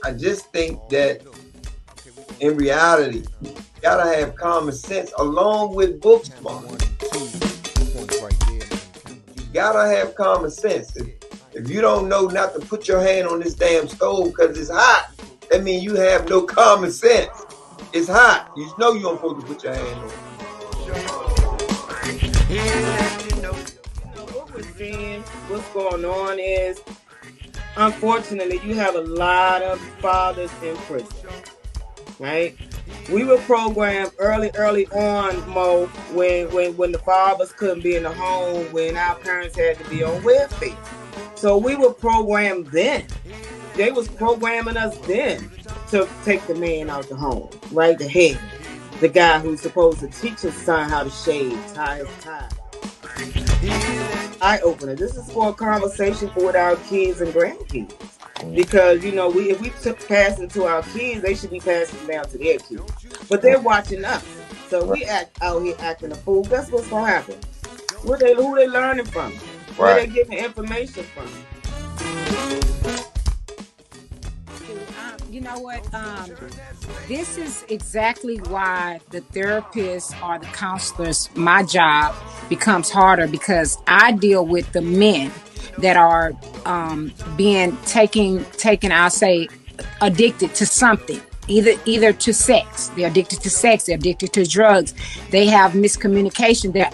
I just think that in reality, you gotta have common sense along with book smart. You gotta have common sense. If you don't know not to put your hand on this damn stove because it's hot, that means you have no common sense. It's hot. You know you don't supposed to put your hand on it. What we're seeing, what's going on is, unfortunately, you have a lot of fathers in prison, right? We were programmed early on, Mo, when the fathers couldn't be in the home, when our parents had to be on welfare. So we were programmed then. They was programming us then to take the man out the home, right? The head, the guy who's supposed to teach his son how to shave, tie his tie. Eye opener. This is for a conversation for with our kids and grandkids. Because we if we took passing to our kids, they should be passing down to their kids. But they're watching us, so we act out here acting a fool. Guess what's gonna happen? Who they learning from? Where Right. they getting information from? You know what? This is exactly why the therapists or the counselors, my job becomes harder, because I deal with the men that are being taken, I'll say, addicted to something. Either to sex, they're addicted to sex, they're addicted to drugs, they have miscommunication, they're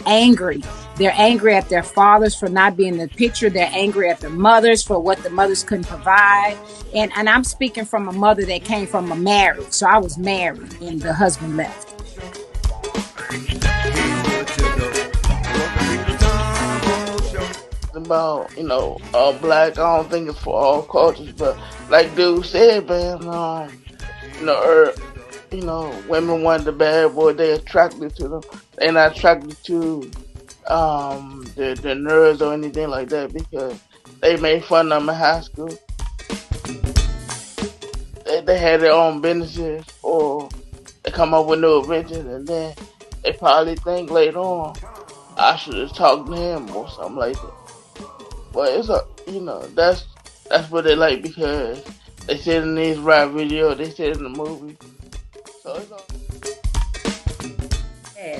angry at their fathers for not being in the picture, they're angry at their mothers for what the mothers couldn't provide. And I'm speaking from a mother that came from a marriage. So I was married and the husband left. About black. I don't think it's for all cultures, but like dude said, man, women want the bad boy. They attracted to them. They're not attracted to the nerds or anything like that, because they made fun of them in high school. They had their own businesses, or they come up with new inventions, and then they probably think later on, I should have talked to him or something like that. But that's what they like, because they said in these rap videos, they said in the movie. So it's all.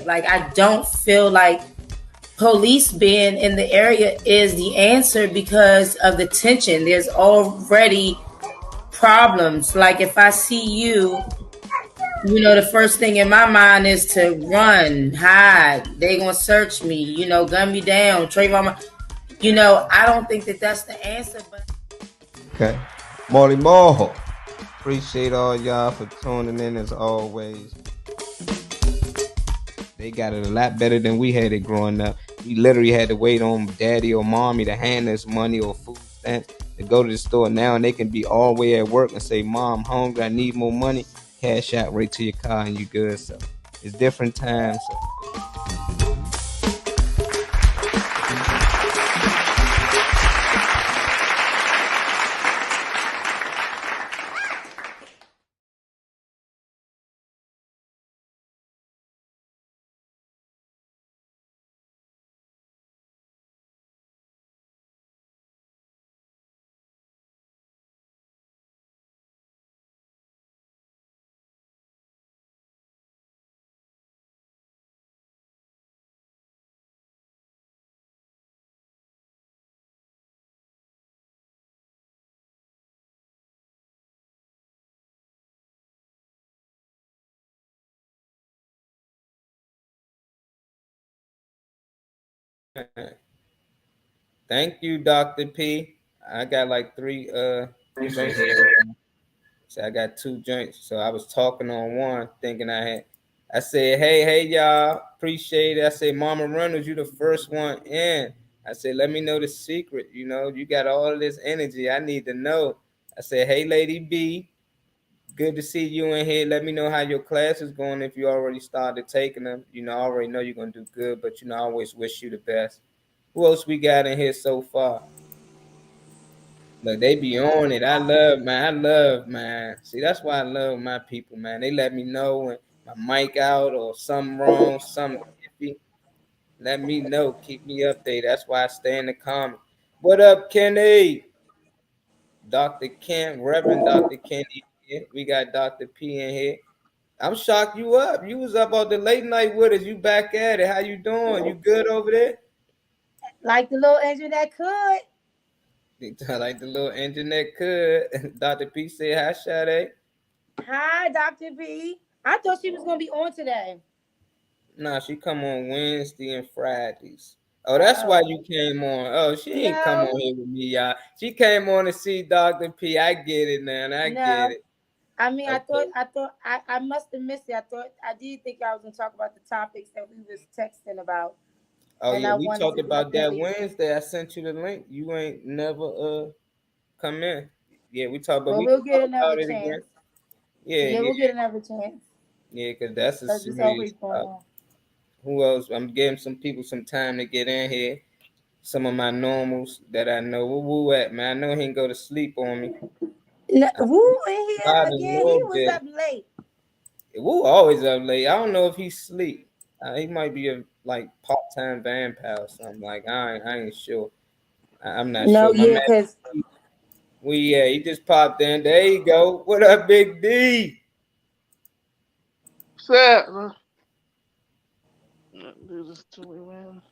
Like, I don't feel like police being in the area is the answer because of the tension. There's already problems. Like, if I see you, the first thing in my mind is to run, hide. They gonna search me, gun me down, Trayvon. I don't think that that's the answer. But Okay. Molly Moho. Appreciate all y'all for tuning in as always. They got it a lot better than we had it growing up. We literally had to wait on daddy or mommy to hand us money or food stamps to go to the store. Now and they can be all the way at work and say, "Mom, I'm hungry, I need more money." Cash out right to your car and you good. So it's different times. So. Thank you, Dr. P. I got like three joints. So I got two joints. So I was talking on one, thinking I said, hey, y'all, appreciate it. I said, Mama Reynolds, you the first one in. I said, let me know the secret. You got all of this energy. I need to know. I said, hey, Lady B, good to see you in here. Let me know how your class is going if you already started taking them. I already know you're going to do good, but, I always wish you the best. Who else we got in here so far? Look, they be on it. I love, man. See, that's why I love my people, man. They let me know when my mic out or something wrong, something iffy. Let me know. Keep me updated. That's why I stay in the comments. What up, Kenny? Dr. Ken, Reverend Dr. Kenny here. We got Dr. P in here. I'm shocked you up. You was up on the late night with us. You back at it. How you doing? You good over there? Like the little engine that could. Like the little engine that could. Dr. P said, hi, Sade. Hi, Dr. B. I thought she was gonna be on today. Nah, she come on Wednesday and Fridays. Oh, that's why Oh. you came on. Oh, she ain't come No, on here with me, y'all. She came on to see Dr. P. I get it, man. I get no. it. I mean, Okay. I must have missed it. I did think I was gonna talk about the topics that we was texting about, Oh and yeah, I we wanted talked to about that definitely. Wednesday. I sent you the link. You ain't never come in. Yeah, we talked, but Well, we can we'll get talk another about it chance. again. Yeah, Yeah, yeah, we'll get another chance yeah, because that's a because it's serious always going topic. on. Who else? I'm giving some people some time to get in here. Some of my normals that I know. Where Woo at, man? I know he can go to sleep on me. No, I Woo in here tried a again. He little was bit. up late. Woo always up late. I don't know if he sleep. He might be a like part-time vampire or something. Like I ain't sure. I'm not No, sure. My yeah, man, because yeah, he just popped in. There you go. What up, Big D? Sad, man. Do this to me, man.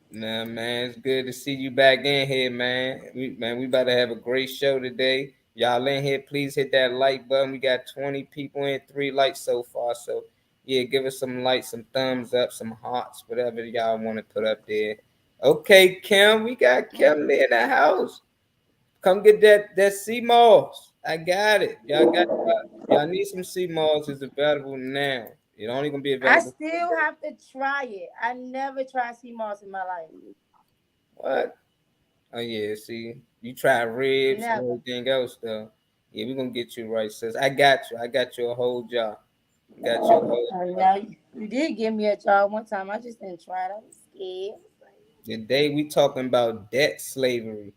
Nah, man, it's good to see you back in here, man. We about to have a great show today. Y'all in here, please hit that like button. We got 20 people in, 3 likes so far. So yeah, give us some likes, some thumbs up, some hearts, whatever y'all want to put up there. Okay, Kim, we got Kim in the house. Come get that sea moss. I got it. Y'all need some sea moss. It's available now. It's only gonna be I available for a still day. have to try it. I never tried sea moss in my life. What? Oh yeah, see, you try ribs and Never. everything else though. Yeah, we're gonna get you right, sis. I got you. I got you a whole jar. I got you a whole jar. Now you did give me a job one time. I just didn't try it. I was scared. Today we talking about debt slavery.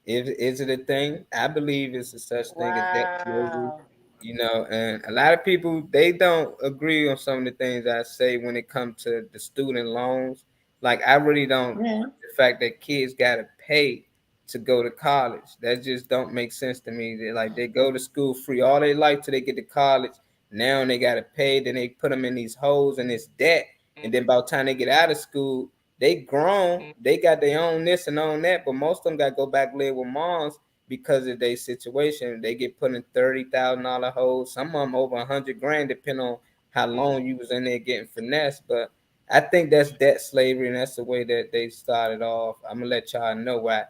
Is it a thing? I believe it's a such thing as debt slavery. Wow. You know, and a lot of people they don't agree on some of the things I say when it comes to the student loans. Like I really don't Yeah. the fact that kids gotta pay to go to college. That just don't make sense to me. They like they go to school free all their life till they get to college. Now they gotta pay. Then they put them in these holes and this debt. And then by the time they get out of school, they grown. They got their own this and own that. But most of them got to go back live with moms because of their situation. They get put in $30,000 holes. Some of them over 100 grand, depending on how long you was in there getting finessed. But I think that's debt slavery, and that's the way that they started off. I'm gonna let y'all know why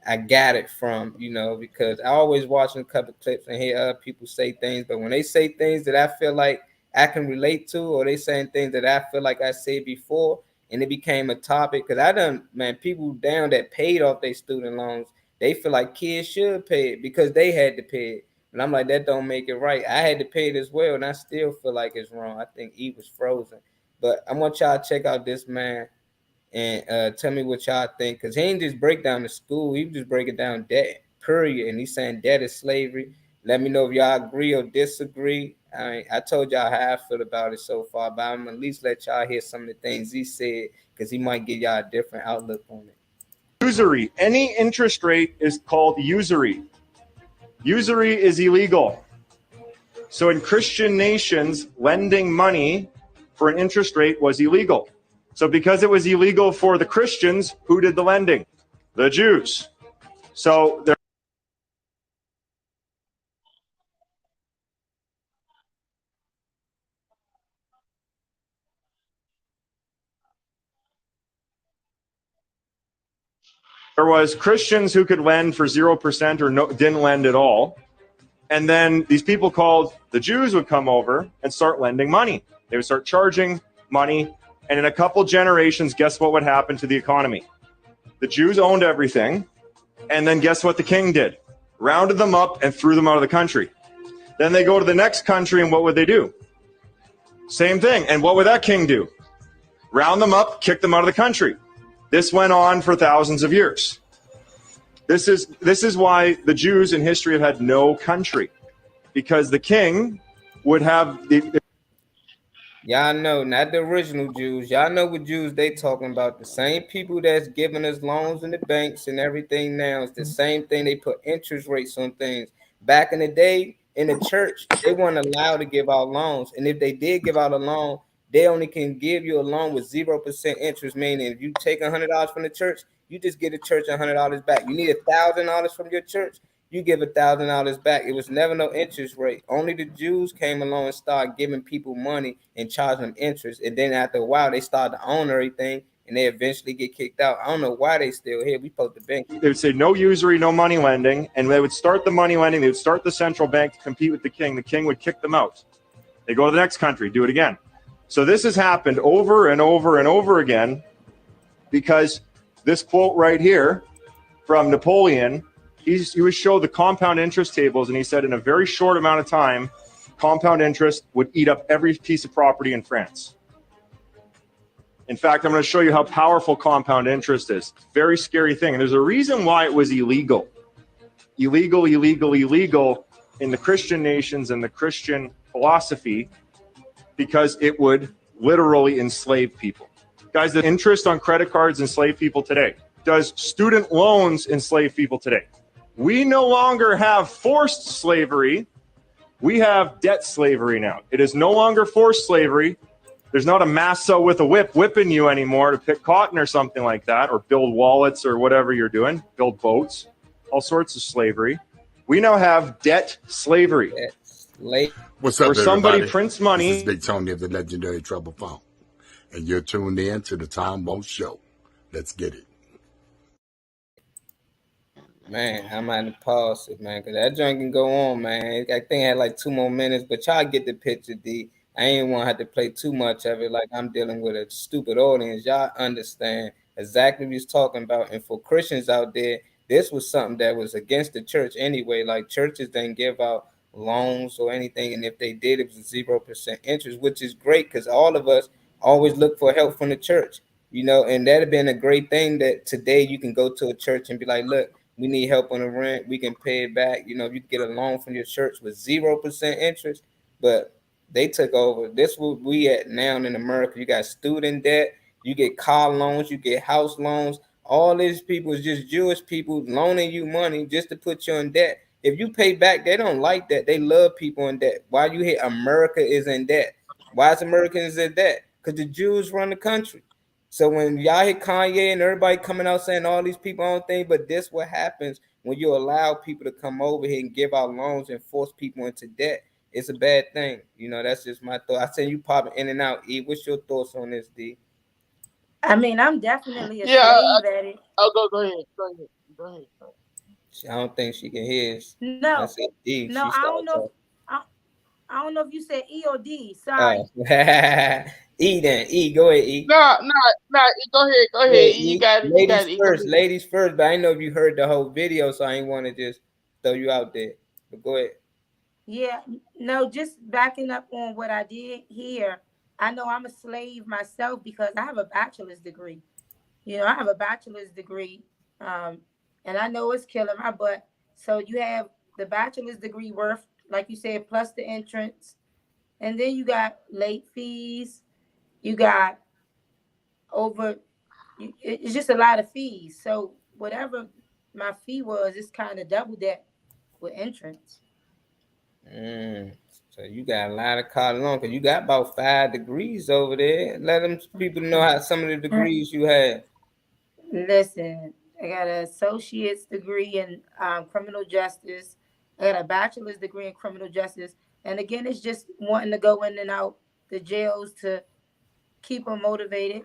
I got it from, because I always watch a couple clips and hear other people say things, but when they say things that I feel like I can relate to, or they saying things that I feel like I said before, and it became a topic, because I done, man, people down that paid off their student loans, they feel like kids should pay it because they had to pay it. And I'm like, that don't make it right. I had to pay it as well, and I still feel like it's wrong. I think E was frozen. But I want y'all to check out this man and tell me what y'all think, because he ain't just break down the school, he was just breaking down debt, period. And he's saying debt is slavery. Let me know if y'all agree or disagree. I told y'all how I feel about it so far, but I'm at least let y'all hear some of the things he said, because he might give y'all a different outlook on it. Usury. Any interest rate is called usury. Usury is illegal. So in Christian nations, lending money for an interest rate was illegal. So because it was illegal for the Christians, who did the lending? The Jews. So there was Christians who could lend for 0% or didn't lend at all. And then these people called the Jews would come over and start lending money. They would start charging money. And in a couple generations, guess what would happen to the economy? The Jews owned everything. And then guess what the king did? Rounded them up and threw them out of the country. Then they go to the next country, and what would they do? Same thing. And what would that king do? Round them up, kick them out of the country. This went on for thousands of years. This is why the Jews in history have had no country, because the king would have the Y'all know, not the original Jews. Y'all know what Jews they talking about. The same people that's giving us loans in the banks and everything now. It's the same thing. They put interest rates on things. Back in the day, in the church, they weren't allowed to give out loans. And if they did give out a loan, they only can give you a loan with 0% interest. Meaning, if you take $100 from the church, you just give the church $100 back. You need $1,000 from your church, you give $1,000 back. It was never no interest rate. Only the Jews came along and started giving people money and charging them interest. And then after a while, they started to own everything, and they eventually get kicked out. I don't know why they still here. We supposed to bank. They would say no usury, no money lending, and they would start the money lending. They would start the central bank to compete with the king. The king would kick them out. They go to the next country, do it again. So this has happened over and over and over again because this quote right here from Napoleon, he would show the compound interest tables, and he said in a very short amount of time, compound interest would eat up every piece of property in France. In fact, I'm going to show you how powerful compound interest is. It's a very scary thing. And there's a reason why it was illegal. Illegal in the Christian nations and the Christian philosophy, because it would literally enslave people. Guys, the interest on credit cards enslave people today. Does student loans enslave people today? We no longer have forced slavery. We have debt slavery now. It is no longer forced slavery. There's not a massa with a whip whipping you anymore to pick cotton or something like that, or build wallets or whatever you're doing, build boats, all sorts of slavery. We now have debt slavery. What's up, where somebody everybody? prints money. This is Big Tony of the legendary Trouble Phone, and you're tuned in to the Tom Bolt Show. Let's get it. Man, I'm at the pause it, man, because that joint can go on, man. I think I had like 2 more minutes, but y'all get the picture, D. I ain't want to have to play too much of it like I'm dealing with a stupid audience. Y'all understand exactly what he's talking about. And for Christians out there, this was something that was against the church anyway. Like churches didn't give out loans or anything. And if they did, it was 0% interest, which is great because all of us always look for help from the church, and that'd have been a great thing that today you can go to a church and be like, look, we need help on the rent. We can pay it back. You get a loan from your church with 0% interest. But they took over. This what we at now in America. You got student debt. You get car loans. You get house loans. All these people is just Jewish people loaning you money just to put you in debt. If you pay back, they don't like that. They love people in debt. Why you hear America is in debt? Why is Americans in debt? Because the Jews run the country. So when y'all hear Kanye and everybody coming out saying all these people on thing, but this what happens when you allow people to come over here and give out loans and force people into debt. It's a bad thing. That's just my thought. I say you popping in and out. E, what's your thoughts on this, D? I mean, I'm definitely a slave at it. Oh, go ahead. I don't think she can hear us. No, I said D. no, She started talking. I don't know if you said E or D. Sorry. E then. E, go ahead, E. No. Go ahead. Yeah, You E. got it. Ladies first. Ladies first. But I know if you heard the whole video, so I ain't want to just throw you out there. But go ahead. Yeah, no, just backing up on what I did here. I know I'm a slave myself because I have a bachelor's degree. I have a bachelor's degree, and I know it's killing my butt. So you have the bachelor's degree worth, like you said, plus the entrance, and then you got late fees. You got it's just a lot of fees. So whatever my fee was, it's kind of double that with entrance. So you got a lot of college on because you got about 5 degrees over there. Let them people know how some of the degrees you had. Listen, I got an associate's degree in criminal justice. I got a bachelor's degree in criminal justice. And again, it's just wanting to go in and out the jails to keep them motivated.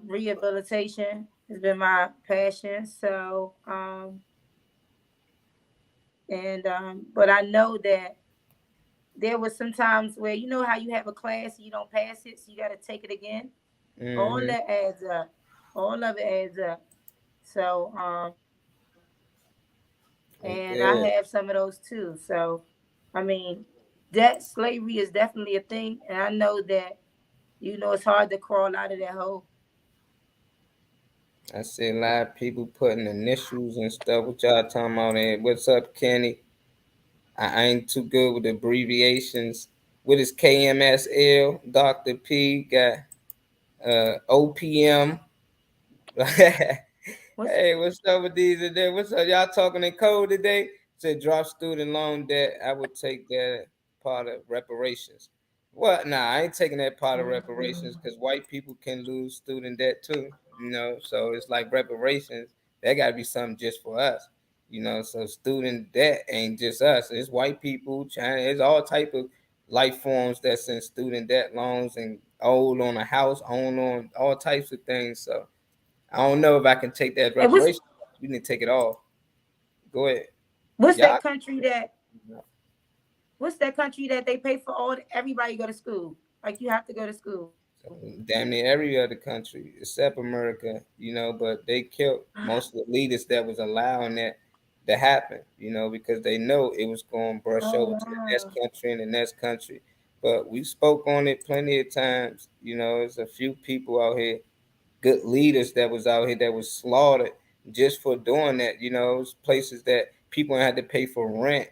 Rehabilitation has been my passion. So, but I know that there was some times where how you have a class and you don't pass it, so you got to take it again. Mm-hmm. All that adds up. All of it adds up. So, and I have some of those too. So, I mean, debt slavery is definitely a thing, and I know that it's hard to crawl out of that hole. I see a lot of people putting initials and stuff. What y'all talking about? What's up, Kenny? I ain't too good with abbreviations. with his KMSL. Dr. P got OPM. What's Hey, what's up with these today? What's up? Y'all talking in code today? Said drop student loan debt. I would take that part of reparations. What? Nah, I ain't taking that part of reparations because white people can lose student debt too. So it's like reparations. That got to be something just for us. So student debt ain't just us. It's white people, China. It's all type of life forms that's in student debt loans and old on a house, own on all types of things. So I don't know if I can take that And reparation. You need to take it off. Go ahead. what's Yeah. that country that what's that country that they pay for everybody go to school? Like you have to go to school. Damn near every other country except America, but they killed most of the leaders that was allowing that to happen, because they know it was going to brush Oh over to the next wow. country and the next country. But we spoke on it plenty of times. There's a few people out here, good leaders that was out here that was slaughtered just for doing that. It was places that people had to pay for rent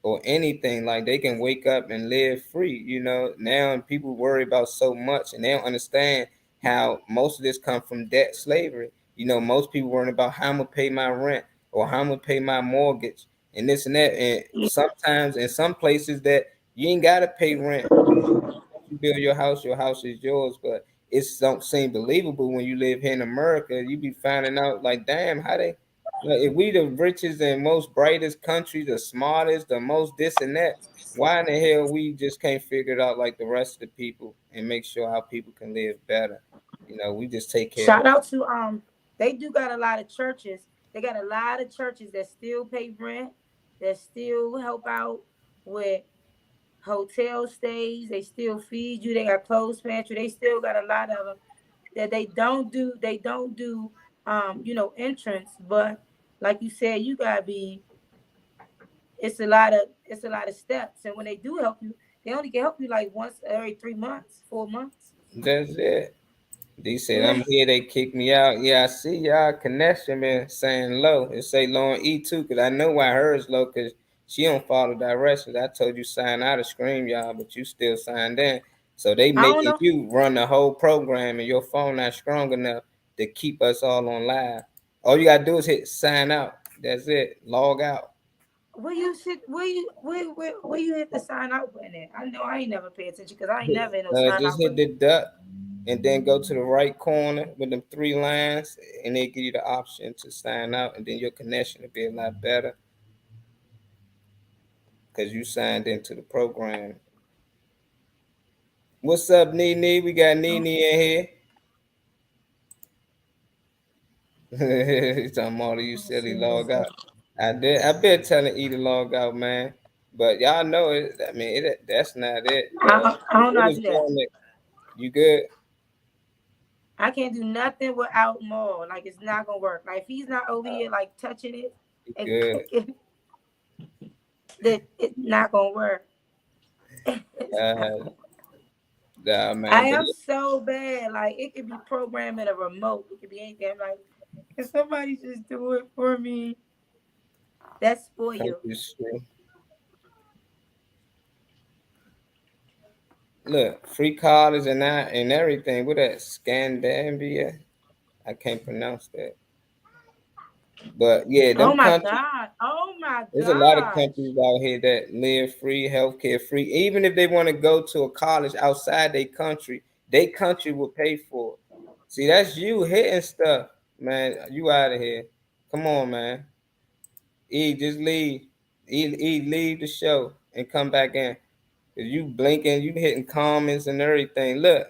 or anything. Like they can wake up and live free. Now people worry about so much and they don't understand how most of this come from debt slavery. Most people worrying about how I'm gonna pay my rent or how I'm gonna pay my mortgage and this and that. And sometimes in some places that you ain't gotta pay rent. You build your house is yours, but it don't seem believable when you live here in America. You be finding out like, damn, how they like if we the richest and most brightest country, the smartest, the most this and that, why in the hell we just can't figure it out like the rest of the people and make sure how people can live better? We just take care of Shout us. out to they do got a lot of churches. They got a lot of churches that still pay rent, that still help out with hotel stays. They still feed you. They got clothes pantry. They still got a lot of them that they don't do entrance, but like you said, you gotta be it's a lot of steps. And when they do help you, they only can help you like once every 3 months, 4 months. That's it. They said Yeah. I'm here. They kicked me out. Yeah, I see y'all connection been saying low. It say low on E2 because I know why hers low because she don't follow directions. I told you sign out of Scream y'all, but you still signed in. So they I don't making know. you run the whole program and your phone not strong enough to keep us all on live. All you gotta do is hit sign out. That's it. Log out. Where you hit the sign out button at? I know I ain't never pay attention because I ain't never in no sign Just out hit button. the duck and then go to the right corner with them three lines, and they give you the option to sign out, and then your connection will be a lot better because you signed into the program. What's up, Nene? We got Nene in here. He's talking all of you Let's silly see what's log up. out. I did. I been telling E to log out, man. But y'all know it. I mean, that's not it, though. I don't know It how to was do that. doing it. You good? I can't do nothing without Maul. Like it's not gonna work. Like if he's not over here like touching it You and good? cooking, that it's not gonna work. It's not Uh, gonna- nah, I man. But am so bad. Like it could be programming a remote. It could be anything. I'm like, can somebody just do it for me? That's for come you. through screen. Look, free college and that and everything. What that Scandinavia? I can't pronounce that. But yeah, Oh them my countries. god. Oh my There's a lot of gosh. countries out here that live free, healthcare free. Even if they want to go to a college outside their country will pay for it. See, that's you hitting stuff, man. You out of here. Come on, man. Just leave. Leave the show and come back in. Cause you blinking, you hitting comments and everything. Look,